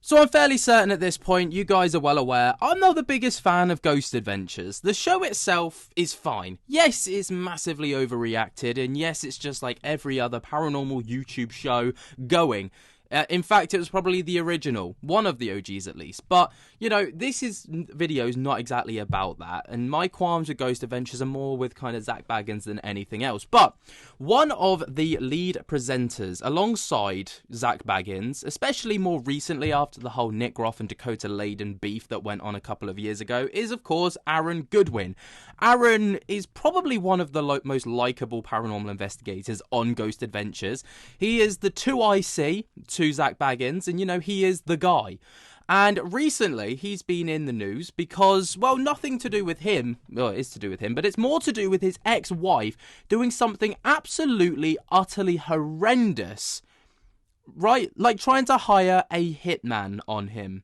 So I'm fairly certain at this point you guys are well aware I'm not the biggest fan of Ghost Adventures. The show itself is fine. Yes, it's massively overreacted, and yes, it's just like every other paranormal YouTube show going. In fact, it was probably the original, one of the OGs at least. But, you know, video is not exactly about that. And my qualms with Ghost Adventures are more with kind of Zach Baggins than anything else. But one of the lead presenters alongside Zach Baggins, especially more recently after the whole Nick Groff and Dakota Layden beef that went on a couple of years ago, is of course Aaron Goodwin. Aaron is probably one of the most likeable paranormal investigators on Ghost Adventures. He is the 2IC to Zach Baggins, and you know, he is the guy. And recently he's been in the news because, well, nothing to do with him, well, it is to do with him, but it's more to do with his ex-wife doing something absolutely utterly horrendous, right? Like trying to hire a hitman on him.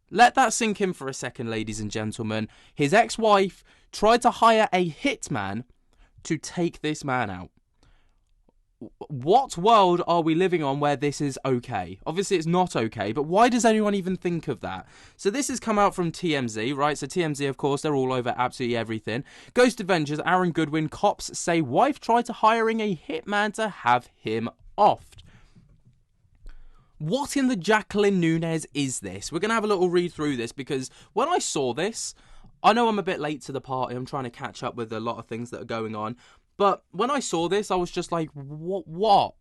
Let that sink in for a second, ladies and gentlemen. His ex-wife tried to hire a hitman to take this man out. What world are we living on where this is okay? Obviously it's not okay, but why does anyone even think of that? So this has come out from TMZ, right? So TMZ, of course, they're all over absolutely everything. Ghost Adventures, Aaron Goodwin, cops say wife tried to hiring a hitman to have him offed. What in the Jacqueline Nunez is this? We're going to have a little read through this because when I saw this, I know I'm a bit late to the party. I'm trying to catch up with a lot of things that are going on. But when I saw this, I was just like, what?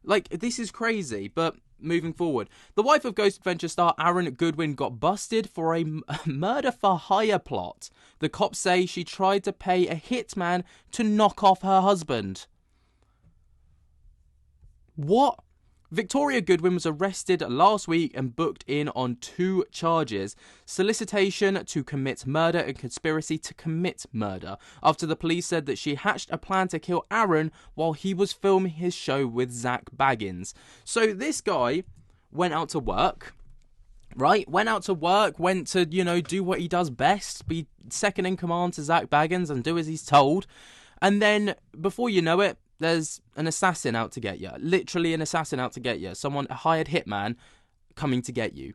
Like, this is crazy. But moving forward, the wife of Ghost Adventure star Aaron Goodwin got busted for a murder for hire plot. The cops say she tried to pay a hitman to knock off her husband. What? Victoria Goodwin was arrested last week and booked in on 2 charges: solicitation to commit murder and conspiracy to commit murder, after the police said that she hatched a plan to kill Aaron while he was filming his show with Zach Baggins. So this guy went out to work, right? Went to, you know, do what he does best, be second in command to Zach Baggins and do as he's told. And then, before you know it, there's an assassin out to get you. Literally an assassin out to get you. Someone, a hired hitman, coming to get you.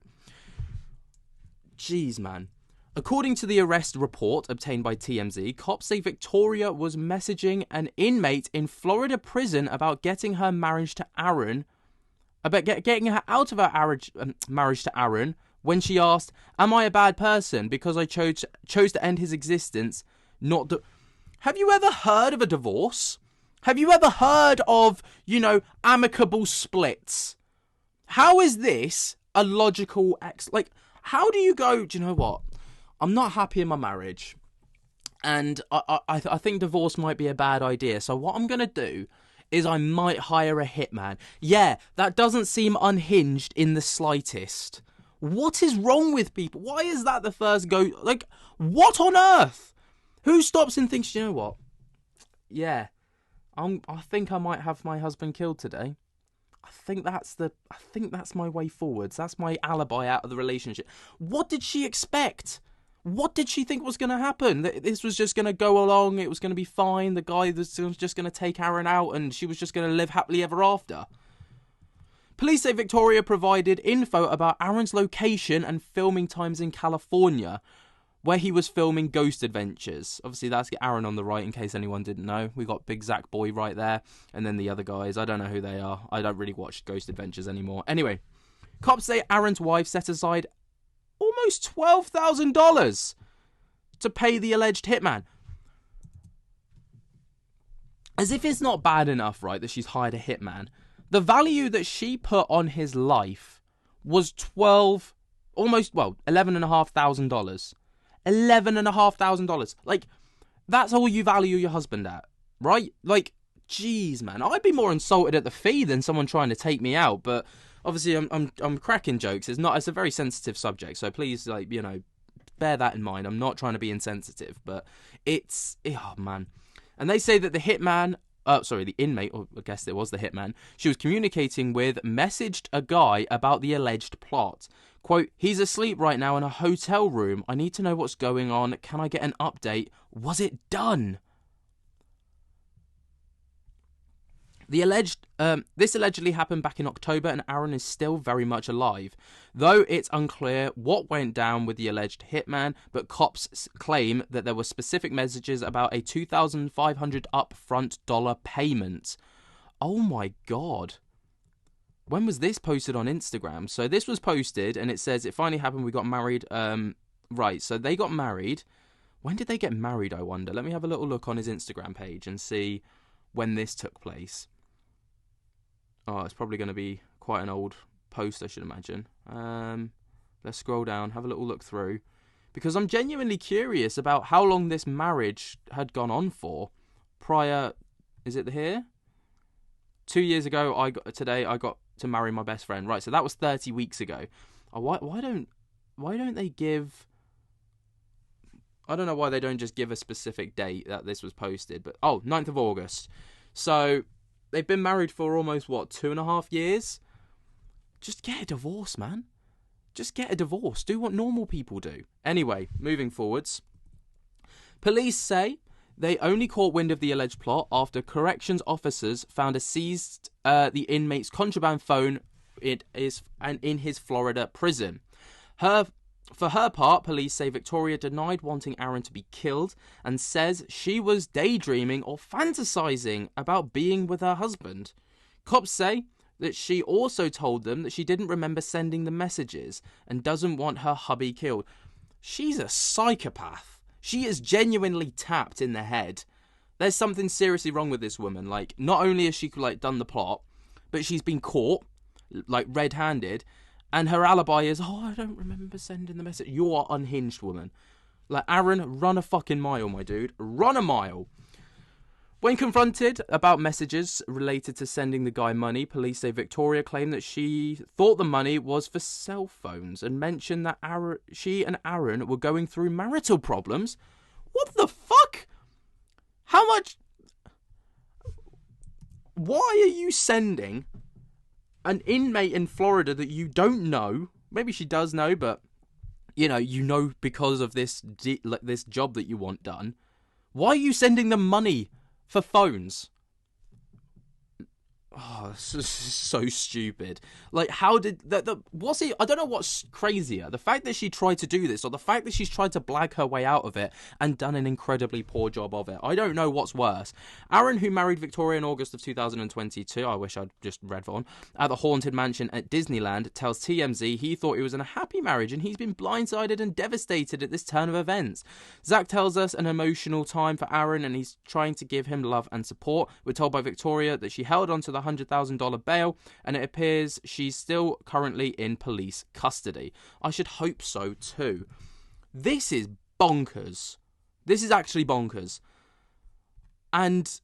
Jeez, man. According to the arrest report obtained by TMZ, cops say Victoria was messaging an inmate in Florida prison about getting her marriage to Aaron, getting her out of her marriage to Aaron, when she asked, "Am I a bad person because I chose to end his existence?" Not the. Have you ever heard of a divorce? Have you ever heard of, you know, amicable splits? How is this a logical like, how do you go, do you know what? I'm not happy in my marriage, and I think divorce might be a bad idea. So what I'm going to do is I might hire a hitman. Yeah, that doesn't seem unhinged in the slightest. What is wrong with people? Why is that the first go? Like, what on earth? Who stops and thinks, you know what? Yeah. I think I might have my husband killed today. I think that's my way forwards. That's my alibi out of the relationship. What did she expect? What did she think was going to happen? That this was just going to go along, it was going to be fine, the guy was just going to take Aaron out and she was just going to live happily ever after. Police say Victoria provided info about Aaron's location and filming times in California, where he was filming Ghost Adventures. Obviously, that's Aaron on the right, in case anyone didn't know. We got Big Zach Boy right there, and then the other guys. I don't know who they are. I don't really watch Ghost Adventures anymore. Anyway, cops say Aaron's wife set aside almost $12,000 to pay the alleged hitman. As if it's not bad enough, right, that she's hired a hitman. The value that she put on his life was $11,500. $11,500. Like, that's all you value your husband at, right? Like, jeez, man. I'd be more insulted at the fee than someone trying to take me out. But obviously, I'm cracking jokes. It's a very sensitive subject. So please, like, you know, bear that in mind. I'm not trying to be insensitive, but oh man. And they say that the inmate, or I guess it was the hitman, she was communicating with, messaged a guy about the alleged plot. Quote, "He's asleep right now in a hotel room. I need to know what's going on. Can I get an update? Was it done?" This allegedly happened back in October, and Aaron is still very much alive, though it's unclear what went down with the alleged hitman. But cops claim that there were specific messages about a $2,500 upfront dollar payment. Oh my god! When was this posted on Instagram? So this was posted, and it says it finally happened. We got married. Right. So they got married. When did they get married? I wonder. Let me have a little look on his Instagram page and see when this took place. Oh, it's probably going to be quite an old post, I should imagine. Let's scroll down, have a little look through. Because I'm genuinely curious about how long this marriage had gone on for. Prior, is it here? 2 years ago, I got to marry my best friend. Right, so that was 30 weeks ago. Oh, why don't they give... I don't know why they don't just give a specific date that this was posted. But 9th of August. So... they've been married for almost, 2.5 years? Just get a divorce, man. Just get a divorce. Do what normal people do. Anyway, moving forwards. Police say they only caught wind of the alleged plot after corrections officers found seized the inmate's contraband phone in his Florida prison. For her part, police say Victoria denied wanting Aaron to be killed and says she was daydreaming or fantasizing about being with her husband. Cops say that she also told them that she didn't remember sending the messages and doesn't want her hubby killed. She's a psychopath. She is genuinely tapped in the head. There's something seriously wrong with this woman. Like, not only has she done the plot, but she's been caught, red-handed. And her alibi is, I don't remember sending the message. You are unhinged, woman. Aaron, run a fucking mile, my dude. Run a mile. When confronted about messages related to sending the guy money, police say Victoria claimed that she thought the money was for cell phones and mentioned that she and Aaron were going through marital problems. What the fuck? How much... Why are you sending... an inmate in Florida that you don't know, maybe she does know, but, you know because of this job that you want done. Why are you sending them money for phones? Oh, this is so stupid. How did... what's it? I don't know what's crazier. The fact that she tried to do this or the fact that she's tried to blag her way out of it and done an incredibly poor job of it. I don't know what's worse. Aaron, who married Victoria in August of 2022, I wish I'd just read on, at the Haunted Mansion at Disneyland, tells TMZ he thought he was in a happy marriage and he's been blindsided and devastated at this turn of events. Zach tells us an emotional time for Aaron and he's trying to give him love and support. We're told by Victoria that she held on to the $100,000 bail, and it appears she's still currently in police custody. I should hope so too. This is bonkers. This is actually bonkers. And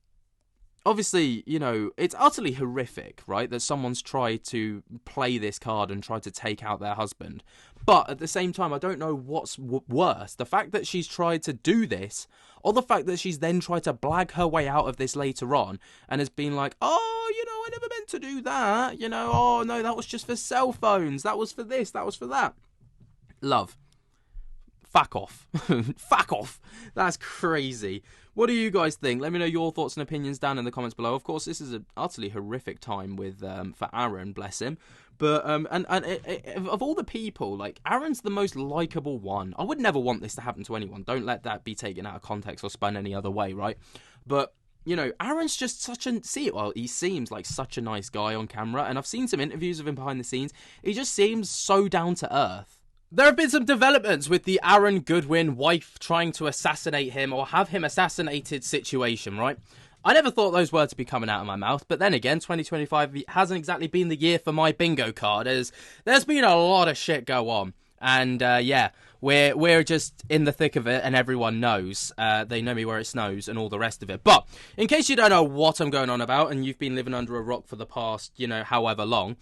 obviously, it's utterly horrific, right, that someone's tried to play this card and tried to take out their husband. But at the same time, I don't know what's worse. The fact that she's tried to do this, or the fact that she's then tried to blag her way out of this later on and has been like, I never meant to do that. Oh, no, that was just for cell phones. That was for this. That was for that. Love. Fuck off. Fuck off. That's crazy. What do you guys think? Let me know your thoughts and opinions down in the comments below. Of course, this is an utterly horrific time with for Aaron, bless him. But of all the people, Aaron's the most likable one. I would never want this to happen to anyone. Don't let that be taken out of context or spun any other way, right? But Aaron's just he seems like such a nice guy on camera, and I've seen some interviews of him behind the scenes. He just seems so down to earth. There have been some developments with the Aaron Goodwin wife trying to assassinate him or have him assassinated situation, right? I never thought those words would be coming out of my mouth, but then again, 2025 hasn't exactly been the year for my bingo card, as there's been a lot of shit go on. And we're just in the thick of it, and everyone knows. They know me where it snows and all the rest of it. But in case you don't know what I'm going on about, and you've been living under a rock for the past, however long,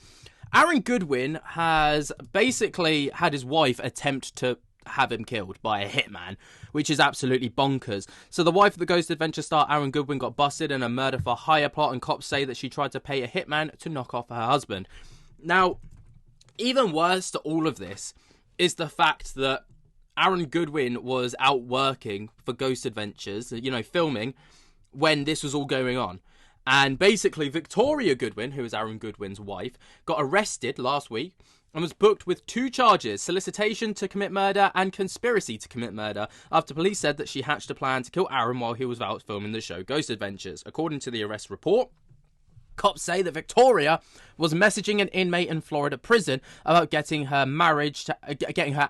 Aaron Goodwin has basically had his wife attempt to have him killed by a hitman, which is absolutely bonkers. So the wife of the Ghost Adventure star Aaron Goodwin got busted in a murder for hire plot, and cops say that she tried to pay a hitman to knock off her husband. Now, even worse to all of this is the fact that Aaron Goodwin was out working for Ghost Adventures, filming, when this was all going on. And basically, Victoria Goodwin, who is Aaron Goodwin's wife, got arrested last week and was booked with 2 charges: solicitation to commit murder and conspiracy to commit murder, after police said that she hatched a plan to kill Aaron while he was out filming the show Ghost Adventures. According to the arrest report, cops say that Victoria was messaging an inmate in Florida prison about getting her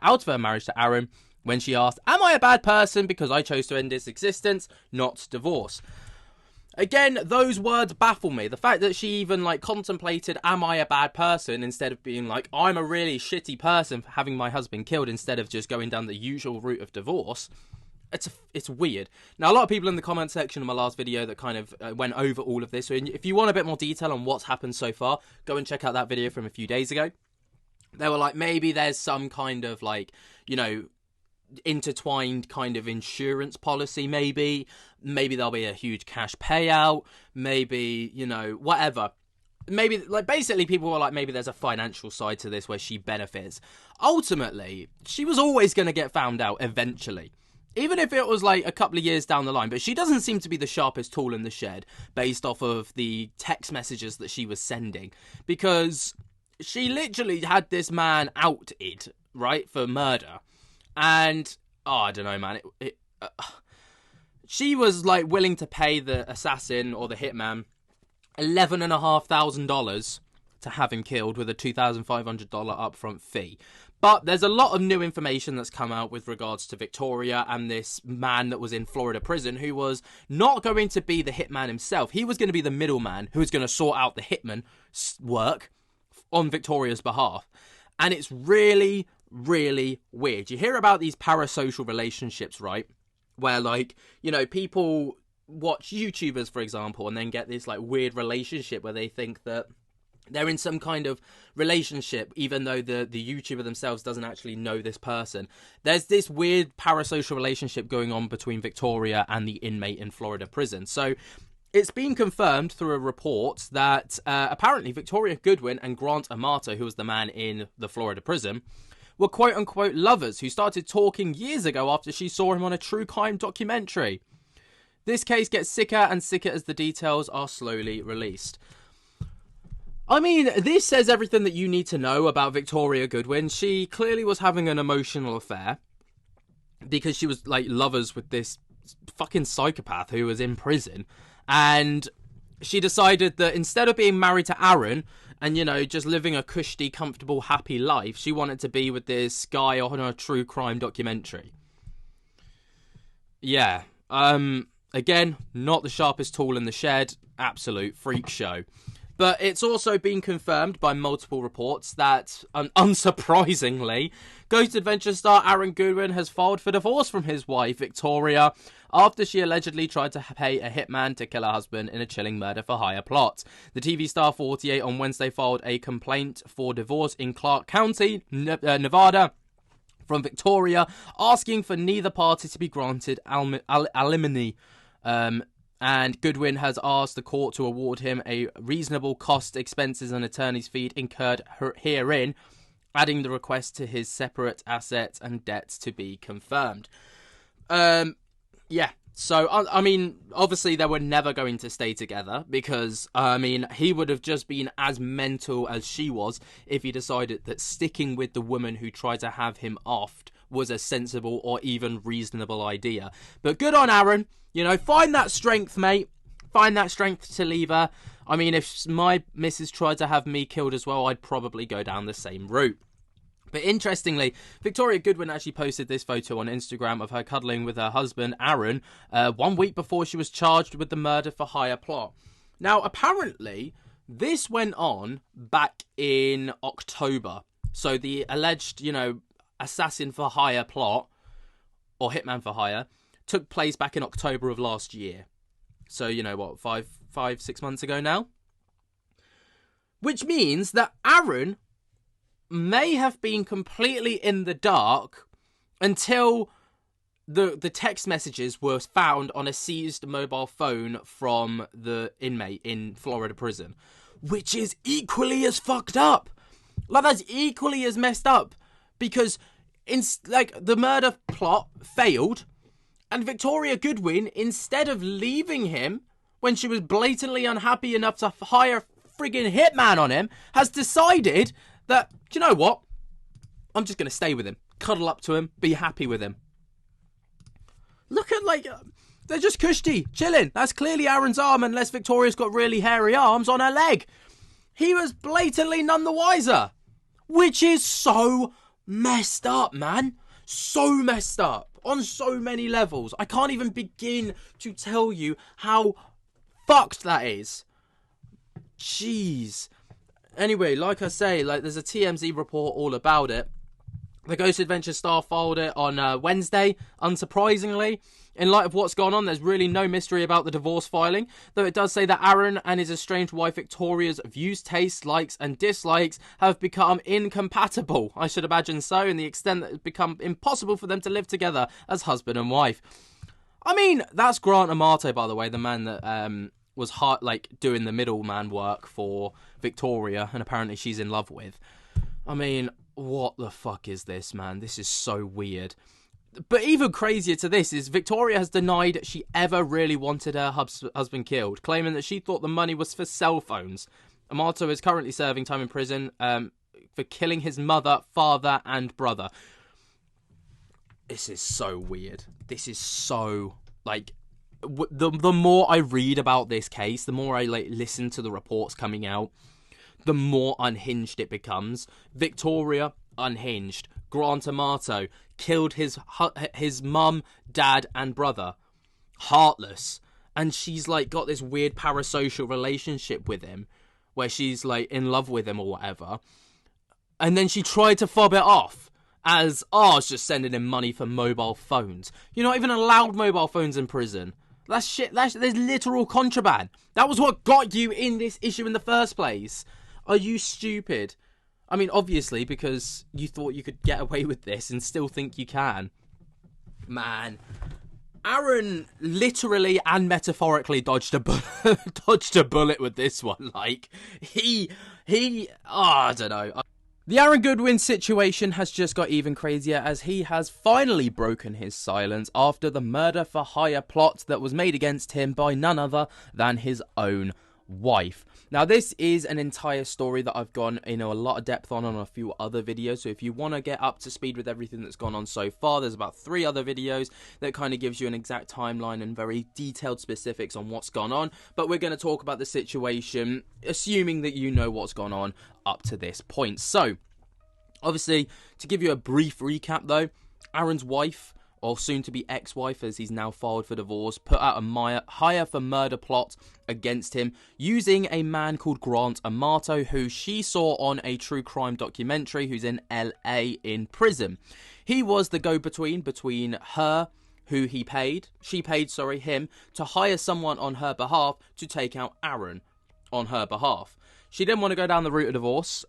out of her marriage to Aaron when she asked, "Am I a bad person because I chose to end his existence, not divorce?" Again, those words baffle me. The fact that she even, contemplated, am I a bad person, instead of being like, I'm a really shitty person for having my husband killed, instead of just going down the usual route of divorce. It's weird. Now, a lot of people in the comment section of my last video that kind of went over all of this. So if you want a bit more detail on what's happened so far, go and check out that video from a few days ago. They were like, maybe there's some kind of, intertwined kind of insurance policy, maybe there'll be a huge cash payout, maybe, whatever. Maybe, basically people were like, maybe there's a financial side to this where she benefits. Ultimately, she was always going to get found out eventually, even if it was a couple of years down the line. But she doesn't seem to be the sharpest tool in the shed based off of the text messages that she was sending, because she literally had this man outed, right, for murder. And, I don't know, man, she was, willing to pay the assassin or the hitman $11,500 to have him killed, with a $2,500 upfront fee. But there's a lot of new information that's come out with regards to Victoria and this man that was in Florida prison, who was not going to be the hitman himself. He was going to be the middleman who was going to sort out the hitman work on Victoria's behalf. And it's really, really weird. You hear about these parasocial relationships, right? Where, people watch YouTubers, for example, and then get this, weird relationship where they think that they're in some kind of relationship, even though the YouTuber themselves doesn't actually know this person. There's this weird parasocial relationship going on between Victoria and the inmate in Florida prison. So it's been confirmed through a report that apparently Victoria Goodwin and Grant Amato, who was the man in the Florida prison, were quote-unquote lovers who started talking years ago after she saw him on a true crime documentary. This case gets sicker and sicker as the details are slowly released. I mean, this says everything that you need to know about Victoria Goodwin. She clearly was having an emotional affair because she was, lovers with this fucking psychopath who was in prison. And she decided that instead of being married to Aaron and, just living a cushy, comfortable, happy life, she wanted to be with this guy on a true crime documentary. Yeah. Again, not the sharpest tool in the shed. Absolute freak show. But it's also been confirmed by multiple reports that, unsurprisingly, Ghost Adventure star Aaron Goodwin has filed for divorce from his wife, Victoria, after she allegedly tried to pay a hitman to kill her husband in a chilling murder-for-hire plot. The TV star 48 on Wednesday filed a complaint for divorce in Clark County, Nevada, from Victoria, asking for neither party to be granted alimony. And Goodwin has asked the court to award him a reasonable cost, expenses and attorney's fees incurred herein, adding the request to his separate assets and debts to be confirmed. Yeah, so, I mean, obviously they were never going to stay together because, he would have just been as mental as she was if he decided that sticking with the woman who tried to have him offed was a sensible or even reasonable idea. But good on Aaron. Find that strength, mate. Find that strength to leave her. I mean, if my missus tried to have me killed as well, I'd probably go down the same route. But interestingly, Victoria Goodwin actually posted this photo on Instagram of her cuddling with her husband, Aaron, 1 week before she was charged with the murder-for-hire plot. Now, apparently, this went on back in October. So the alleged, assassin-for-hire plot, or hitman-for-hire, took place back in October of last year. So, 6 months ago now? Which means that Aaron may have been completely in the dark until the text messages were found on a seized mobile phone from the inmate in Florida prison. Which is equally as fucked up. That's equally as messed up. Because, the murder plot failed. And Victoria Goodwin, instead of leaving him when she was blatantly unhappy enough to hire a friggin' hitman on him, has decided that, do you know what? I'm just going to stay with him, cuddle up to him, be happy with him. Look at, like, they're just cushy, chilling. That's clearly Aaron's arm, unless Victoria's got really hairy arms on her leg. He was blatantly none the wiser. Which is so messed up, man. So messed up. On so many levels. I can't even begin to tell you how fucked that is. Jeez. Anyway, like I say, like, there's a TMZ report all about it. The Ghost Adventure star filed it on Wednesday, unsurprisingly. In light of what's gone on, there's really no mystery about the divorce filing, though it does say that Aaron and his estranged wife Victoria's views, tastes, likes and dislikes have become incompatible. I should imagine so, in the extent that it's become impossible for them to live together as husband and wife. I mean, that's Grant Amato, by the way, the man that was doing the middleman work for Victoria, and apparently she's in love with. I mean, what the fuck is this, man? This is so weird. But even crazier to this is Victoria has denied she ever really wanted her husband killed, claiming that she thought the money was for cell phones. Amato is currently serving time in prison for killing his mother, father and brother. This is so weird. This is so, like, the more I read about this case, the more I listen to the reports coming out, the more unhinged it becomes. Victoria, unhinged. Grant Amato killed his mum, dad and brother. Heartless. And she's like got this weird parasocial relationship with him where she's like in love with him or whatever. And then she tried to fob it off as, oh, it's just sending him money for mobile phones. You're not even allowed mobile phones in prison. That's shit. There's literal contraband. That was what got you in this issue in the first place. Are you stupid? I mean, obviously, because you thought you could get away with this and still think you can. Man, Aaron literally and metaphorically dodged a bullet with this one. Like, I don't know. The Aaron Goodwin situation has just got even crazier as he has finally broken his silence after the murder-for-hire plot that was made against him by none other than his own wife. Now, this is an entire story that I've gone, a lot of depth on a few other videos. So if you want to get up to speed with everything that's gone on so far, there's about 3 other videos that kind of gives you an exact timeline and very detailed specifics on what's gone on. But we're going to talk about the situation, assuming that you know what's gone on up to this point. So, obviously, to give you a brief recap though, Aaron's wife, or soon-to-be ex-wife, as he's now filed for divorce, put out a hire for murder plot against him using a man called Grant Amato, who she saw on a true crime documentary, who's in LA in prison. He was the go-between between her, who she paid him, to hire someone on her behalf to take out Aaron on her behalf. She didn't want to go down the route of divorce.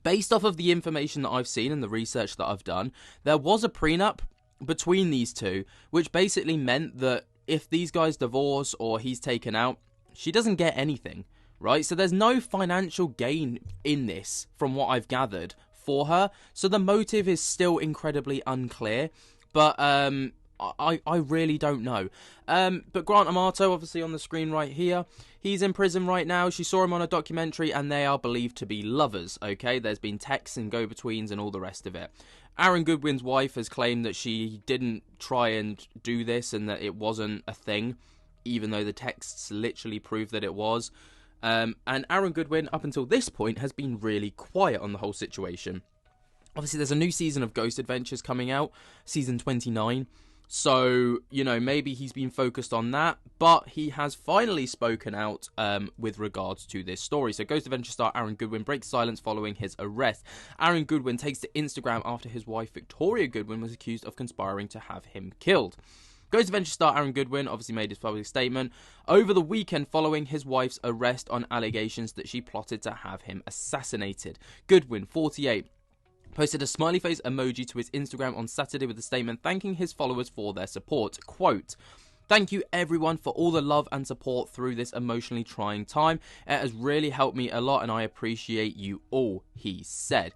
Based off of the information that I've seen and the research that I've done, there was a prenup between these two, which basically meant that if these guys divorce or he's taken out, she doesn't get anything, right? So there's no financial gain in this, from what I've gathered, for her. So the motive is still incredibly unclear, but I really don't know. But Grant Amato, obviously on the screen right here, he's in prison right now. She saw him on a documentary and they are believed to be lovers, okay? There's been texts and go-betweens and all the rest of it. Aaron Goodwin's wife has claimed that she didn't try and do this and that it wasn't a thing, even though the texts literally prove that it was. And Aaron Goodwin, up until this point, has been really quiet on the whole situation. Obviously, there's a new season of Ghost Adventures coming out, season 29. So, maybe he's been focused on that, but he has finally spoken out with regards to this story. So, Ghost Adventure star Aaron Goodwin breaks silence following his arrest. Aaron Goodwin takes to Instagram after his wife Victoria Goodwin was accused of conspiring to have him killed. Ghost Adventure star Aaron Goodwin obviously made his public statement over the weekend following his wife's arrest on allegations that she plotted to have him assassinated. Goodwin, 48, posted a smiley face emoji to his Instagram on Saturday with a statement thanking his followers for their support. Quote, "Thank you everyone for all the love and support through this emotionally trying time. It has really helped me a lot and I appreciate you all," he said.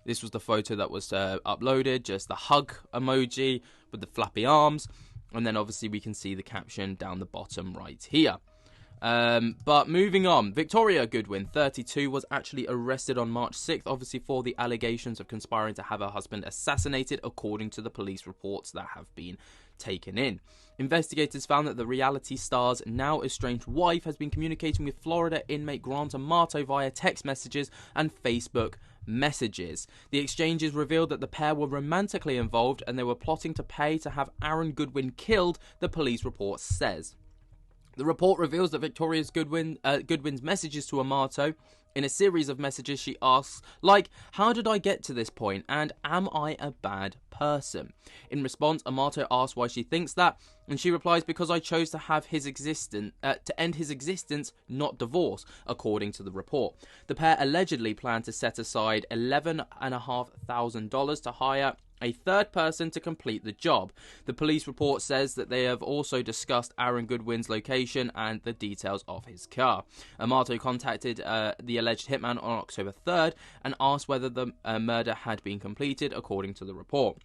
This was the photo that was uploaded, just the hug emoji with the flappy arms. And then obviously we can see the caption down the bottom right here. But moving on, Victoria Goodwin, 32, was actually arrested on March 6th, obviously for the allegations of conspiring to have her husband assassinated, according to the police reports that have been taken in. Investigators found that the reality star's now estranged wife has been communicating with Florida inmate Grant Amato via text messages and Facebook messages. The exchanges revealed that the pair were romantically involved and they were plotting to pay to have Aaron Goodwin killed, the police report says. The report reveals that Goodwin's messages to Amato. In a series of messages, she asks, like, how did I get to this point, and am I a bad person? In response, Amato asks why she thinks that, and she replies, because I chose to have to end his existence, not divorce, according to the report. The pair allegedly planned to set aside $11,500 to hire a third person to complete the job. The police report says that they have also discussed Aaron Goodwin's location and the details of his car. Amato contacted the alleged hitman on October 3rd and asked whether the murder had been completed, according to the report.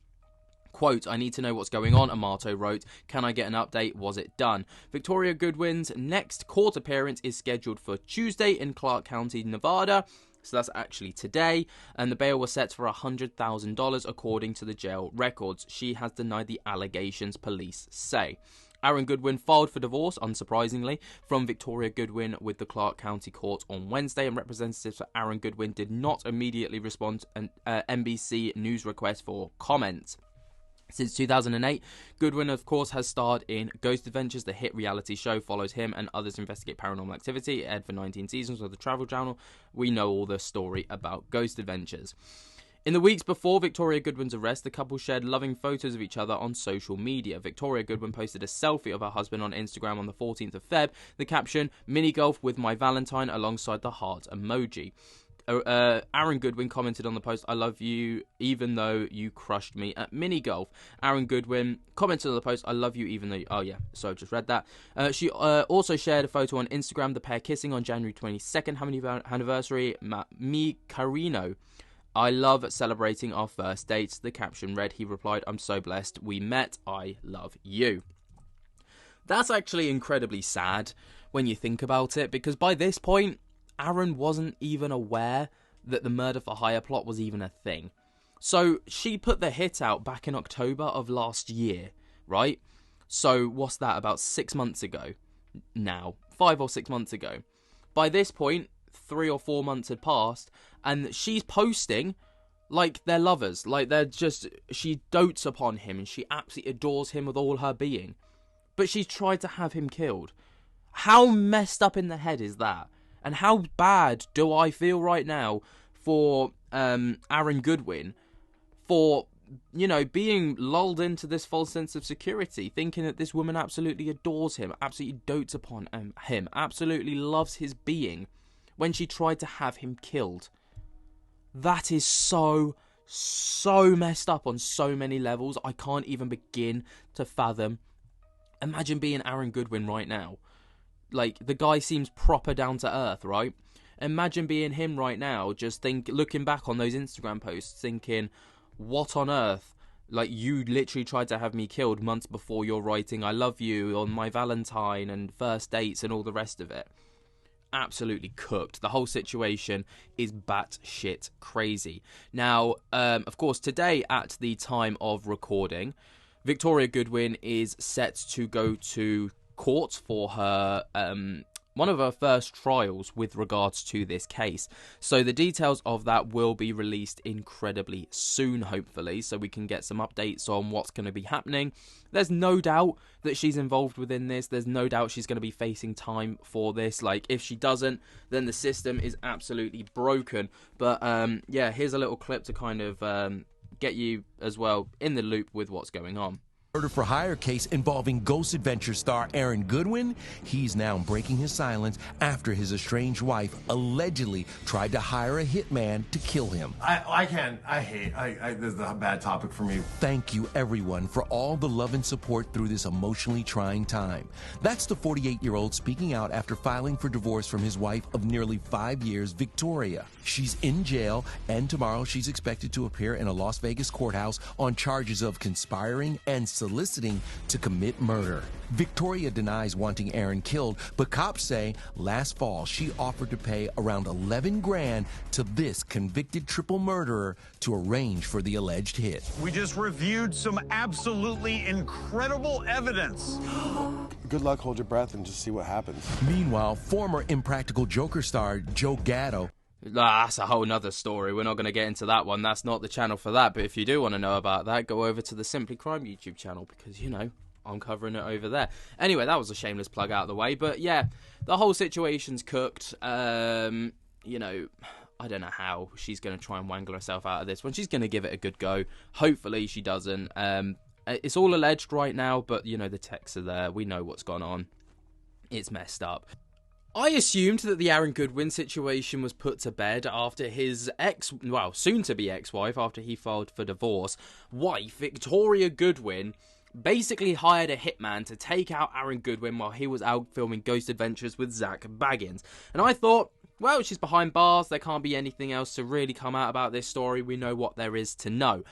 Quote, I need to know what's going on, Amato wrote. Can I get an update? Was it done? Victoria Goodwin's next court appearance is scheduled for Tuesday in Clark County, Nevada. So that's actually today, and the bail was set for $100,000 according to the jail records. She has denied the allegations, police say. Aaron Goodwin filed for divorce, unsurprisingly, from Victoria Goodwin with the Clark County Court on Wednesday, and representatives for Aaron Goodwin did not immediately respond to an NBC News request for comment. Since 2008, Goodwin, of course, has starred in Ghost Adventures. The hit reality show follows him and others investigate paranormal activity. It aired for 19 seasons of the Travel Channel. We know all the story about Ghost Adventures. In the weeks before Victoria Goodwin's arrest, the couple shared loving photos of each other on social media. Victoria Goodwin posted a selfie of her husband on Instagram on the 14th of Feb. The caption, mini golf with my Valentine, alongside the heart emoji. Aaron Goodwin commented on the post, I love you even though you crushed me at mini golf. Aaron Goodwin commented on the post, I love you even though oh yeah, so I've just read that. She also shared a photo on Instagram, the pair kissing on January 22nd, happy anniversary, me Carino. I love celebrating our first dates. The caption read, he replied, I'm so blessed we met, I love you. That's actually incredibly sad when you think about it, because by this point Aaron wasn't even aware that the murder for hire plot was even a thing. So she put the hit out back in October of last year, right? So what's that, about 6 months ago now? 5 or 6 months ago. By this point, 3 or 4 months had passed, and she's posting like they're lovers. Like she dotes upon him and she absolutely adores him with all her being. But she's tried to have him killed. How messed up in the head is that? And how bad do I feel right now for Aaron Goodwin for, you know, being lulled into this false sense of security, thinking that this woman absolutely adores him, absolutely dotes upon him, absolutely loves his being, when she tried to have him killed. That is so messed up on so many levels. I can't even begin to fathom. Imagine being Aaron Goodwin right now. Like, the guy seems proper down to earth, right? Imagine being him right now, just looking back on those Instagram posts, thinking, what on earth? Like, you literally tried to have me killed months before you're writing I love you on my Valentine and first dates and all the rest of it. Absolutely cooked. The whole situation is batshit crazy. Now, of course, today at the time of recording, Victoria Goodwin is set to go to court for her one of her first trials with regards to this case. So the details of that will be released incredibly soon, hopefully, so we can get some updates on what's going to be happening. There's no doubt that she's involved within this. There's no doubt she's going to be facing time for this. Like, if she doesn't, then the system is absolutely broken. But yeah, here's a little clip to kind of get you as well in the loop with what's going on. Murder for hire case involving Ghost Adventure star Aaron Goodwin. He's now breaking his silence after his estranged wife allegedly tried to hire a hitman to kill him. This is a bad topic for me. Thank you, everyone, for all the love and support through this emotionally trying time. That's the 48-year-old speaking out after filing for divorce from his wife of nearly 5 years, Victoria. She's in jail, and tomorrow she's expected to appear in a Las Vegas courthouse on charges of conspiring and soliciting to commit murder. Victoria denies wanting Aaron killed, but cops say last fall she offered to pay around 11 grand to this convicted triple murderer to arrange for the alleged hit. We just reviewed some absolutely incredible evidence. Good luck, hold your breath, and just see what happens. Meanwhile, former Impractical Joker star Joe Gatto. That's a whole nother story. We're not going to get into that one. That's not the channel for that. But if you do want to know about that, go over to the Simply Crime YouTube channel because, you know, I'm covering it over there. Anyway, that was a shameless plug out of the way. But yeah, the whole situation's cooked. You know, I don't know how she's going to try and wangle herself out of this one. She's going to give it a good go. Hopefully she doesn't. It's all alleged right now, but, you know, the texts are there. We know what's gone on. It's messed up. I assumed that the Aaron Goodwin situation was put to bed after his soon-to-be ex-wife, after he filed for divorce, wife, Victoria Goodwin, basically hired a hitman to take out Aaron Goodwin while he was out filming Ghost Adventures with Zach Baggins. And I thought, well, she's behind bars, there can't be anything else to really come out about this story, we know what there is to know.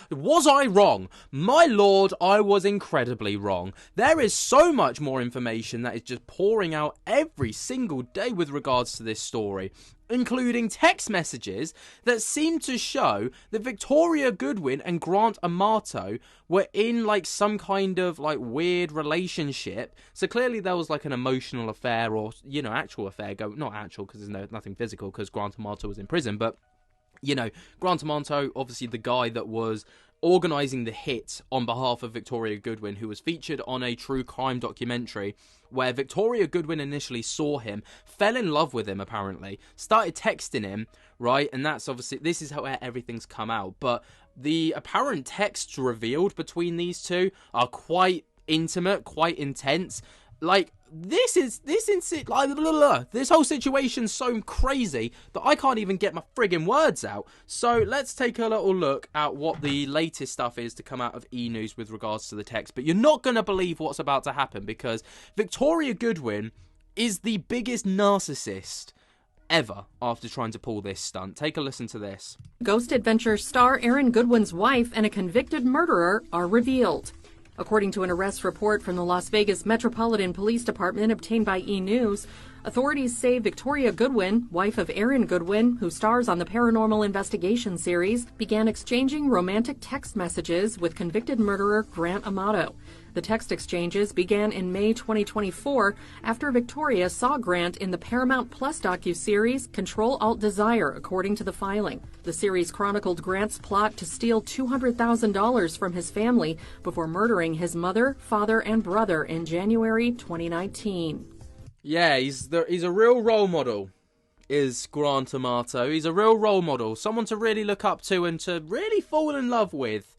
Was I wrong? My lord, I was incredibly wrong. There is so much more information that is just pouring out every single day with regards to this story, including text messages that seem to show that Victoria Goodwin and Grant Amato were in like some kind of like weird relationship. So clearly there was like an emotional affair, or, you know, actual affair. Not actual because there's nothing physical because Grant Amato was in prison, but, you know, Grant Amato, obviously the guy that was organising the hit on behalf of Victoria Goodwin, who was featured on a true crime documentary where Victoria Goodwin initially saw him, fell in love with him apparently, started texting him, right? And that's obviously, this is how everything's come out. But the apparent texts revealed between these two are quite intimate, quite intense. Like, this whole situation's so crazy that I can't even get my friggin' words out. So let's take a little look at what the latest stuff is to come out of E! News with regards to the text. But you're not going to believe what's about to happen because Victoria Goodwin is the biggest narcissist ever after trying to pull this stunt. Take a listen to this. Ghost Adventure star Aaron Goodwin's wife and a convicted murderer are revealed. According to an arrest report from the Las Vegas Metropolitan Police Department obtained by E! News, authorities say Victoria Goodwin, wife of Aaron Goodwin, who stars on the Paranormal Investigation series, began exchanging romantic text messages with convicted murderer Grant Amato. The text exchanges began in May 2024 after Victoria saw Grant in the Paramount Plus docuseries Control-Alt-Desire, according to the filing. The series chronicled Grant's plot to steal $200,000 from his family before murdering his mother, father, and brother in January 2019. Yeah, he's a real role model, is Grant Amato. He's a real role model, someone to really look up to and to really fall in love with.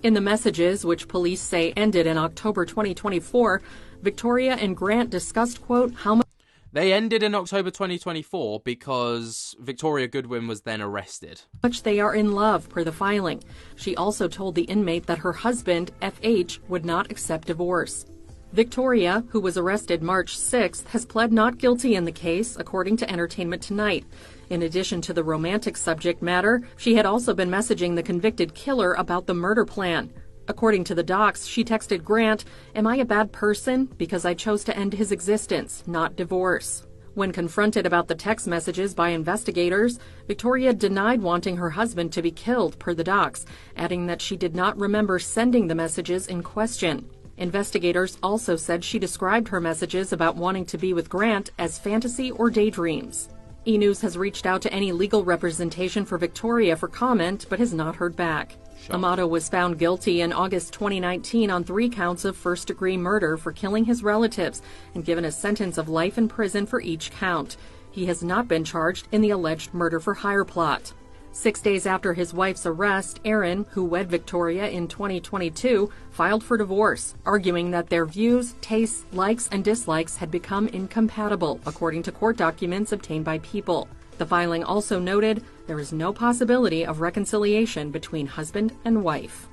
In the messages, which police say ended in October 2024, Victoria and Grant discussed, quote, how much... They ended in October 2024 because Victoria Goodwin was then arrested. ...much they are in love, per the filing. She also told the inmate that her husband, FH, would not accept divorce. Victoria, who was arrested March 6th, has pled not guilty in the case, according to Entertainment Tonight. In addition to the romantic subject matter, she had also been messaging the convicted killer about the murder plan. According to the docs, she texted Grant, "Am I a bad person? Because I chose to end his existence, not divorce." When confronted about the text messages by investigators, Victoria denied wanting her husband to be killed, per the docs, adding that she did not remember sending the messages in question. Investigators also said she described her messages about wanting to be with Grant as fantasy or daydreams. E! News has reached out to any legal representation for Victoria for comment, but has not heard back. Amato was found guilty in August 2019 on 3 counts of first-degree murder for killing his relatives and given a sentence of life in prison for each count. He has not been charged in the alleged murder-for-hire plot. 6 days after his wife's arrest, Aaron, who wed Victoria in 2022, filed for divorce, arguing that their views, tastes, likes, and dislikes had become incompatible, according to court documents obtained by People. The filing also noted there is no possibility of reconciliation between husband and wife.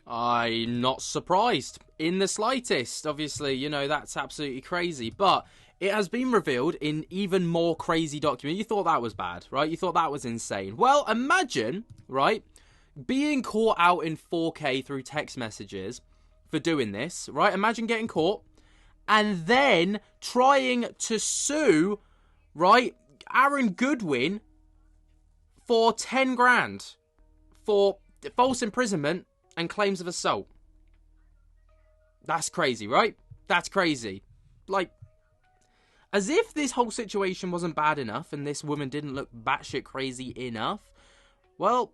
I'm not surprised in the slightest. Obviously, you know, that's absolutely crazy, but it has been revealed in even more crazy document. You thought that was bad, right? You thought that was insane. Well, imagine, right, being caught out in 4K through text messages for doing this, right? Imagine getting caught and then trying to sue, right, Aaron Goodwin for 10 grand for false imprisonment and claims of assault. That's crazy, right? That's crazy. Like, as if this whole situation wasn't bad enough and this woman didn't look batshit crazy enough. Well,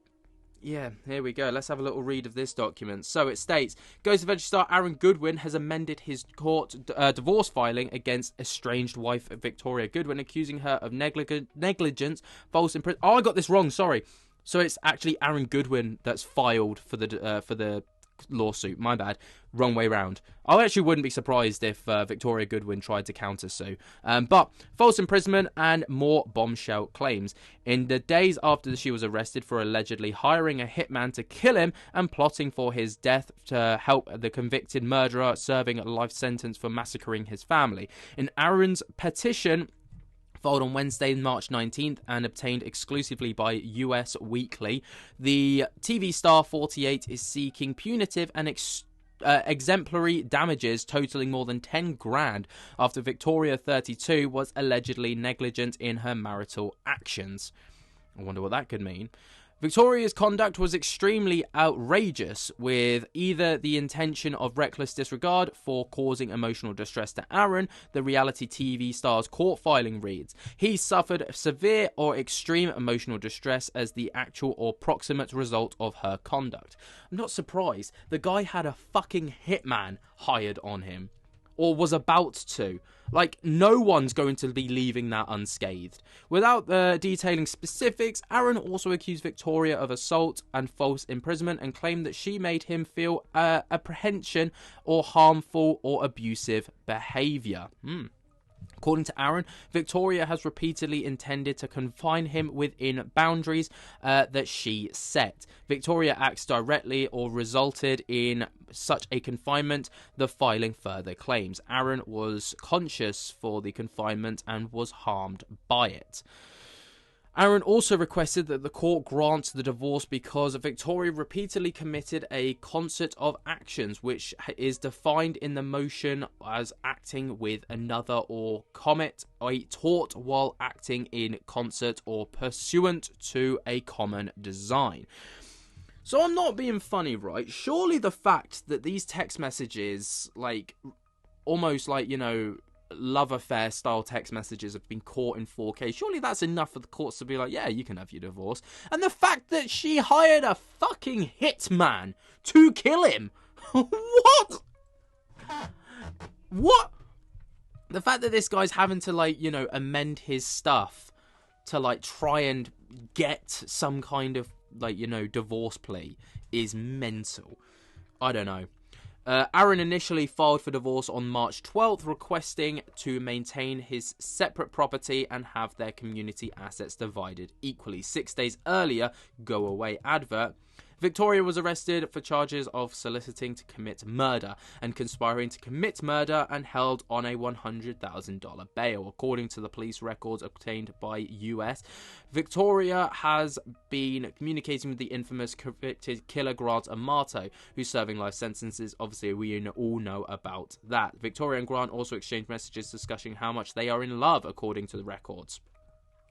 yeah, here we go. Let's have a little read of this document. So it states, Ghost Adventure star Aaron Goodwin has amended his court divorce filing against estranged wife Victoria Goodwin, accusing her of negligence, false imprisonment. Oh, I got this wrong, sorry. So it's actually Aaron Goodwin that's filed for the lawsuit. My bad. Wrong way round. I actually wouldn't be surprised if Victoria Goodwin tried to counter-sue. But false imprisonment and more bombshell claims. In the days after she was arrested for allegedly hiring a hitman to kill him and plotting for his death to help the convicted murderer serving a life sentence for massacring his family. In Aaron's petition, filed on Wednesday, March 19th, and obtained exclusively by US Weekly, the TV star 48 is seeking punitive and exemplary damages totaling more than 10 grand after Victoria, 32, was allegedly negligent in her marital actions. I wonder what that could mean. Victoria's conduct was extremely outrageous, with either the intention of reckless disregard for causing emotional distress to Aaron, the reality TV star's court filing reads. He suffered severe or extreme emotional distress as the actual or proximate result of her conduct. I'm not surprised. The guy had a fucking hitman hired on him. Or was about to. Like, no one's going to be leaving that unscathed. Without detailing specifics, Aaron also accused Victoria of assault and false imprisonment and claimed that she made him feel apprehension or harmful or abusive behaviour. According to Aaron, Victoria has repeatedly intended to confine him within boundaries that she set. Victoria acts directly or resulted in such a confinement, the filing further claims. Aaron was conscious for the confinement and was harmed by it. Aaron also requested that the court grant the divorce because Victoria repeatedly committed a concert of actions, which is defined in the motion as acting with another or commit a tort while acting in concert or pursuant to a common design. So I'm not being funny, right? Surely the fact that these text messages, like, almost like, you know, love affair style text messages have been caught in 4K. Surely that's enough for the courts to be like, yeah, you can have your divorce. And the fact that she hired a fucking hitman to kill him. What? What? The fact that this guy's having to, like, you know, amend his stuff to, like, try and get some kind of, like, you know, divorce plea is mental. I don't know. Aaron initially filed for divorce on March 12th, requesting to maintain his separate property and have their community assets divided equally. 6 days earlier, go away advert. Victoria was arrested for charges of soliciting to commit murder and conspiring to commit murder and held on a $100,000 bail. According to the police records obtained by US, Victoria has been communicating with the infamous convicted killer Grant Amato, who's serving life sentences. Obviously, we all know about that. Victoria and Grant also exchanged messages discussing how much they are in love, according to the records.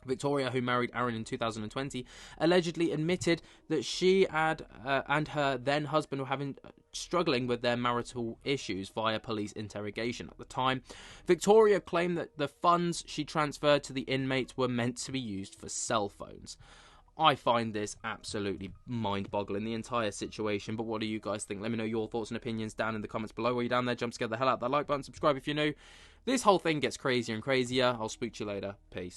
Victoria, who married Aaron in 2020, allegedly admitted that she and her then husband were struggling with their marital issues via police interrogation. At the time, Victoria claimed that the funds she transferred to the inmates were meant to be used for cell phones. I find this absolutely mind-boggling, the entire situation. But what do you guys think? Let me know your thoughts and opinions down in the comments below. While you're down there, jump scare the hell out of that like button, subscribe if you're new. This whole thing gets crazier and crazier. I'll speak to you later. Peace.